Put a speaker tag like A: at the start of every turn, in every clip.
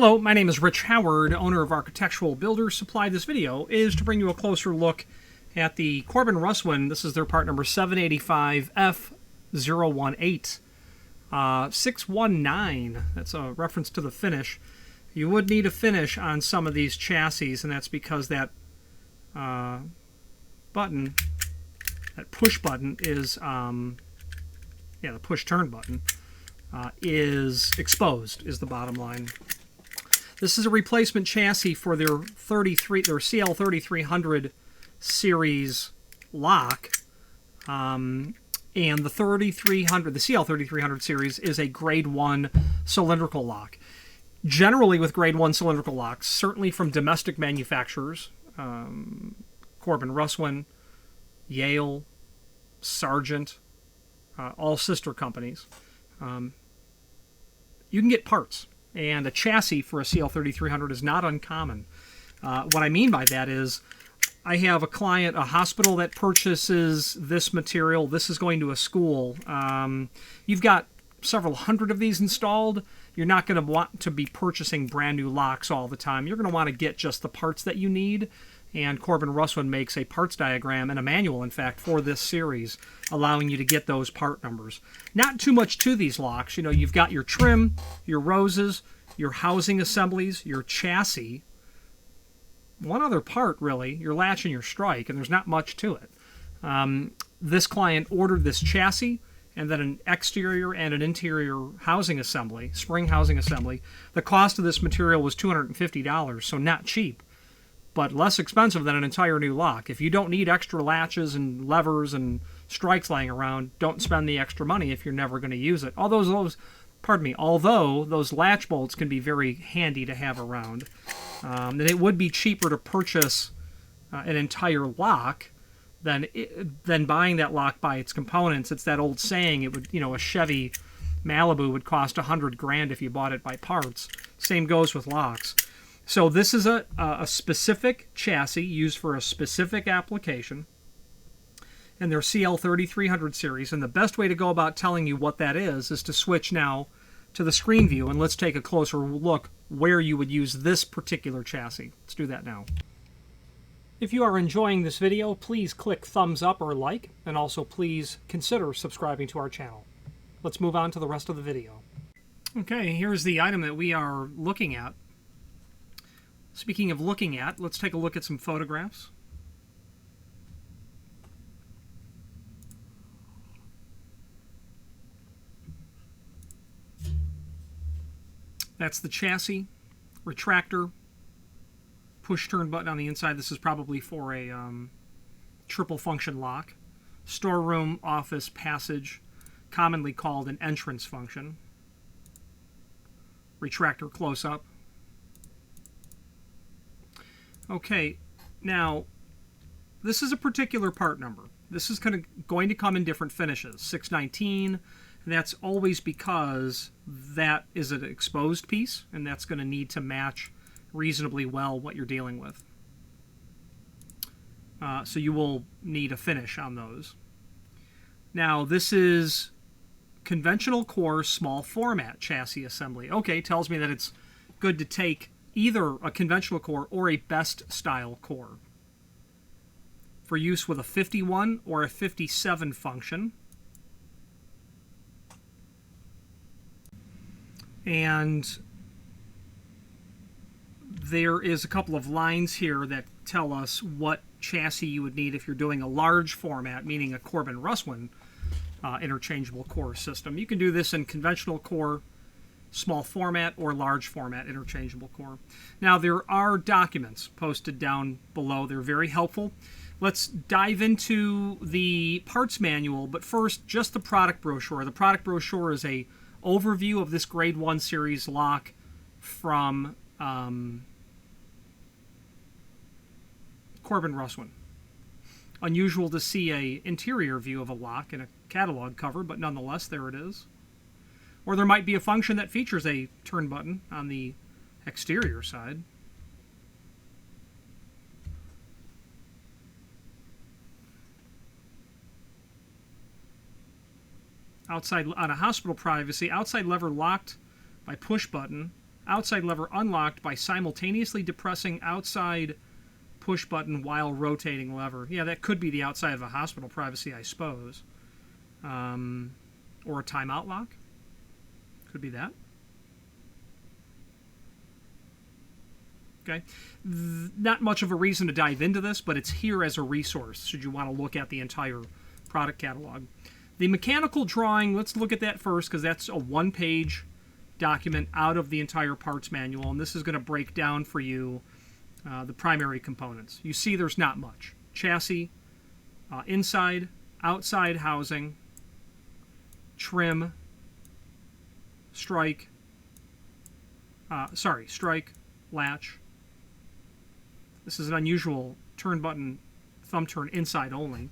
A: Hello, my name is Rich Howard, owner of Architectural Builders Supply. This video is to bring you a closer look at the Corbin Russwin. This is their part number 785F018. 619, that's a reference to the finish. You would need a finish on some of these chassis, and that's because that button, that push button is, the push turn button, is exposed, is the bottom line. This is a replacement chassis for their CL3300 series lock, and the CL3300 series is a grade 1 cylindrical lock. Generally with grade 1 cylindrical locks, certainly from domestic manufacturers, Corbin Russwin, Yale, Sargent, all sister companies, you can get parts. And a chassis for a CL3300 is not uncommon. What I mean by that is I have a client, a hospital that purchases this material. This is going to a school. You've got several hundred of these installed. You're not going to want to be purchasing brand new locks all the time. You're going to want to get just the parts that you need. And Corbin Russwin makes a parts diagram and a manual, in fact, for this series, allowing you to get those part numbers. Not too much to these locks. You know, you've got your trim, your roses, your housing assemblies, your chassis. One other part, really, your latch and your strike, and there's not much to it. This client ordered this chassis and then an exterior and an interior housing assembly, spring housing assembly. The cost of this material was $250, so not cheap, but less expensive than an entire new lock. If you don't need extra latches and levers and strikes laying around, don't spend the extra money if you're never going to use it. Although those latch bolts can be very handy to have around. And it would be cheaper to purchase an entire lock than buying that lock by its components. It's that old saying, it would, a Chevy Malibu would cost $100,000 if you bought it by parts. Same goes with locks. So this is a specific chassis used for a specific application in their CL3300 series. And the best way to go about telling you what that is to switch now to the screen view. And let's take a closer look where you would use this particular chassis. Let's do that now. If you are enjoying this video, please click thumbs up or like, and also please consider subscribing to our channel. Let's move on to the rest of the video. Okay, here's the item that we are looking at. Speaking of looking at, let's take a look at some photographs. That's the chassis, retractor, push turn button on the inside. This is probably for a triple function lock. Storeroom, office, passage, commonly called an entrance function. Retractor close-up. Okay, now, this is a particular part number. This is going to come in different finishes. 619, and that's always because that is an exposed piece, and that's going to need to match reasonably well what you're dealing with. So you will need a finish on those. Now, this is conventional core small format chassis assembly. Okay, tells me that it's good to take either a conventional core or a best style core for use with a 51 or a 57 function. And there is a couple of lines here that tell us what chassis you would need if you're doing a large format, meaning a Corbin Russwin interchangeable core system. You can do this in conventional core, small format, or large format interchangeable core. Now, there are documents posted down below. They're very helpful. Let's dive into the parts manual, but first, just the product brochure. The product brochure is a overview of this grade 1 series lock from Corbin Russwin. Unusual to see an interior view of a lock in a catalog cover, but nonetheless, there it is. Or there might be a function that features a turn button on the exterior side. Outside on a hospital privacy, outside lever locked by push button outside lever unlocked by simultaneously depressing outside push button while rotating lever. Yeah, that could be the outside of a hospital privacy, I suppose. Or a timeout lock. Could be that. Okay. Not much of a reason to dive into this, but it's here as a resource should you want to look at the entire product catalog. The mechanical drawing, let's look at that first because that's a one-page document out of the entire parts manual, and this is going to break down for you the primary components. You see there's not much. Chassis, inside, outside housing, trim, strike, latch. This is an unusual turn button, thumb turn inside only.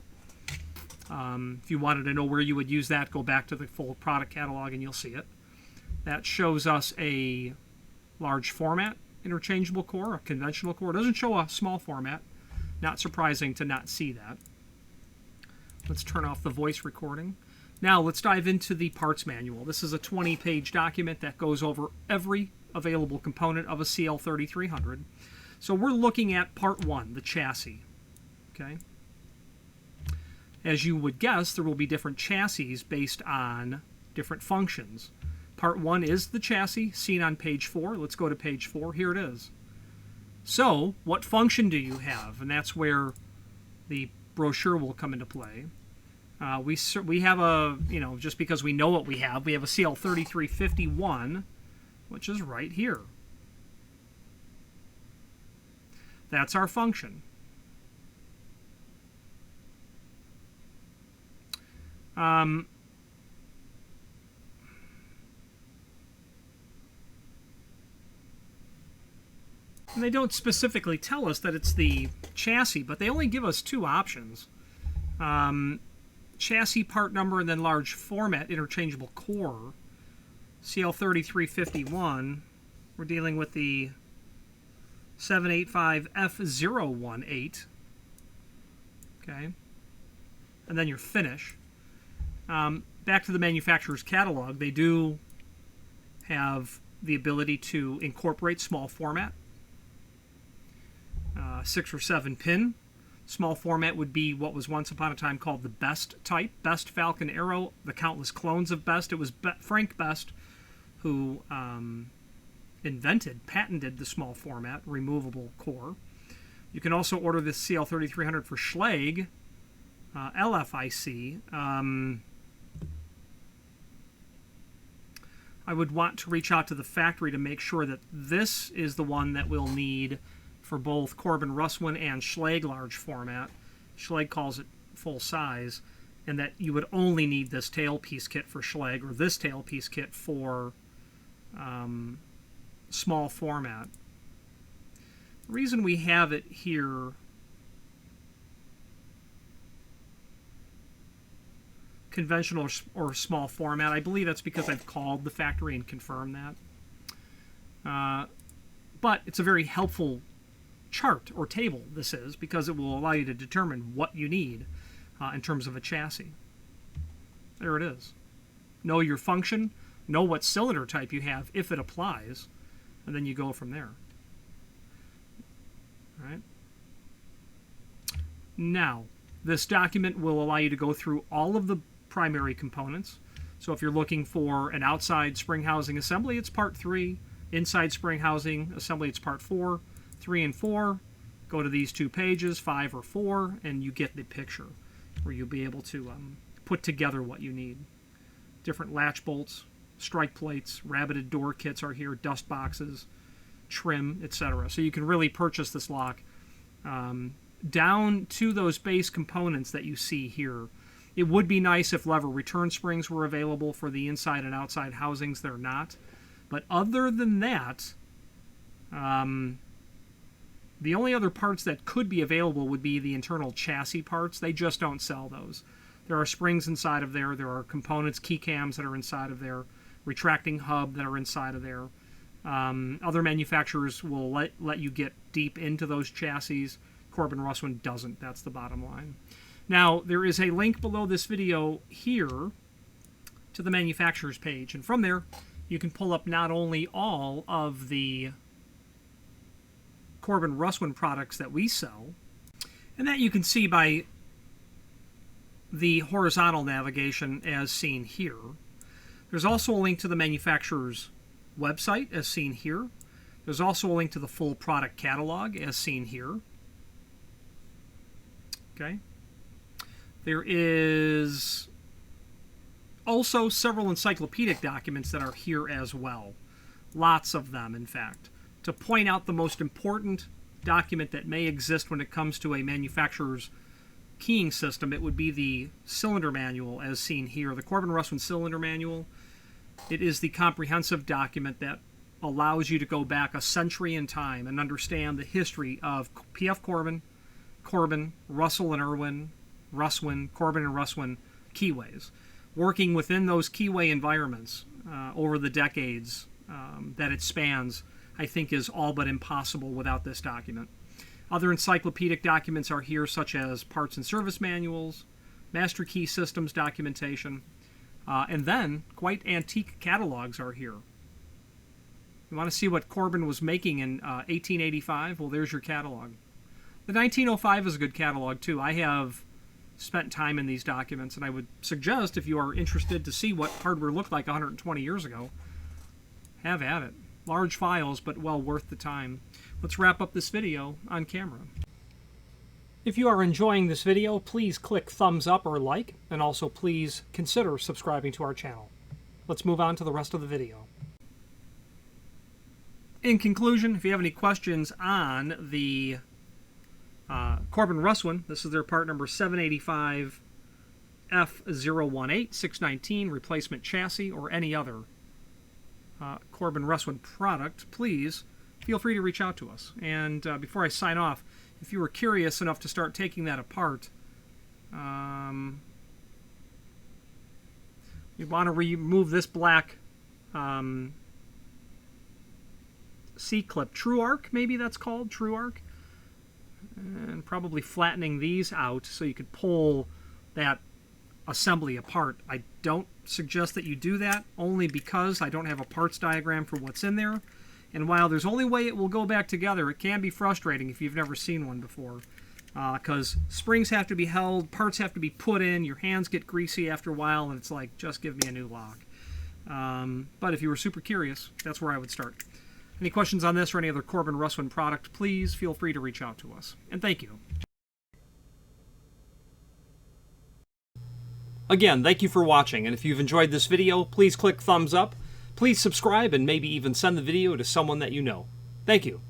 A: If you wanted to know where you would use that, go back to the full product catalog and you'll see it. That shows us a large format interchangeable core, a conventional core. It doesn't show a small format. Not surprising to not see that. Let's turn off the voice recording. Now let's dive into the parts manual. This is a 20-page document that goes over every available component of a CL3300. So we're looking at part 1, the chassis. Okay. As you would guess, there will be different chassis based on different functions. Part 1 is the chassis, seen on page 4. Let's go to page 4. Here it is. So, what function do you have? And that's where the brochure will come into play. We have a, just because we know what we have a CL3351, which is right here. That's our function. And they don't specifically tell us that it's the chassis, but they only give us two options. Chassis part number and then large format interchangeable core. CL3351, we're dealing with the 785F018. Okay. And then your finish. Back to the manufacturer's catalog, they do have the ability to incorporate small format. 6 or 7 pin. Small format would be what was once upon a time called the Best type. Best Falcon Arrow, the countless clones of Best. It was Frank Best who patented the small format, removable core. You can also order this CL3300 for Schlage, LFIC. I would want to reach out to the factory to make sure that this is the one that we'll need for both Corbin Russwin and Schlage large format. Schlage calls it full size, and that you would only need this tailpiece kit for Schlage or this tailpiece kit for small format. The reason we have it here conventional or small format, I believe that's because I've called the factory and confirmed that. But it's a very helpful chart or table, this is, because it will allow you to determine what you need in terms of a chassis. There it is. Know your function, know what cylinder type you have if it applies, and then you go from there. All right. Now, this document will allow you to go through all of the primary components. So if you're looking for an outside spring housing assembly, it's part 3. Inside spring housing assembly, it's part 4. 3 and 4, go to these 2 pages, 5 or 4, and you get the picture where you'll be able to put together what you need. Different latch bolts, strike plates, rabbited door kits are here, dust boxes, trim, etc. So you can really purchase this lock down to those base components that you see here. It would be nice if lever return springs were available for the inside and outside housings. They're not. But other than that, the only other parts that could be available would be the internal chassis parts. They just don't sell those. There are springs inside of there. There are components, key cams that are inside of there, retracting hub that are inside of there. Other manufacturers will let you get deep into those chassis. Corbin Russwin doesn't. That's the bottom line. Now, there is a link below this video here to the manufacturer's page, and from there you can pull up not only all of the Corbin Russwin products that we sell, and that you can see by the horizontal navigation as seen here. There's also a link to the manufacturer's website as seen here. There's also a link to the full product catalog as seen here. Okay. There is also several encyclopedic documents that are here as well. Lots of them, in fact. To point out the most important document that may exist when it comes to a manufacturer's keying system, it would be the cylinder manual as seen here. The Corbin Russwin cylinder manual. It is the comprehensive document that allows you to go back a century in time and understand the history of P.F. Corbin, Russell and Irwin, Russwin, Corbin and Russwin keyways. Working within those keyway environments over the decades that it spans, I think is all but impossible without this document. Other encyclopedic documents are here, such as parts and service manuals, master key systems documentation, and then quite antique catalogs are here. You want to see what Corbin was making in 1885? Well, there's your catalog. The 1905 is a good catalog, too. I have spent time in these documents, and I would suggest, if you are interested to see what hardware looked like 120 years ago, have at it. Large files, but well worth the time. Let's wrap up this video on camera. If you are enjoying this video, please click thumbs up or like, and also please consider subscribing to our channel. Let's move on to the rest of the video. In conclusion, if you have any questions on the Corbin Russwin, this is their part number 785F018, 619, replacement chassis, or any other Corbin Russwin product, please feel free to reach out to us. And before I sign off, if you were curious enough to start taking that apart, you want to remove this black C-clip, True Arc, maybe that's called, True Arc, and probably flattening these out so you could pull that assembly apart. I don't suggest that you do that, only because I don't have a parts diagram for what's in there. And while there's only way it will go back together, it can be frustrating if you've never seen one before. Because springs have to be held, parts have to be put in, your hands get greasy after a while, and it's like, just give me a new lock. But if you were super curious, that's where I would start. Any questions on this or any other Corbin Russwin product, please feel free to reach out to us. And thank you. Again, thank you for watching, and if you've enjoyed this video, please click thumbs up. Please subscribe and maybe even send the video to someone that you know. Thank you.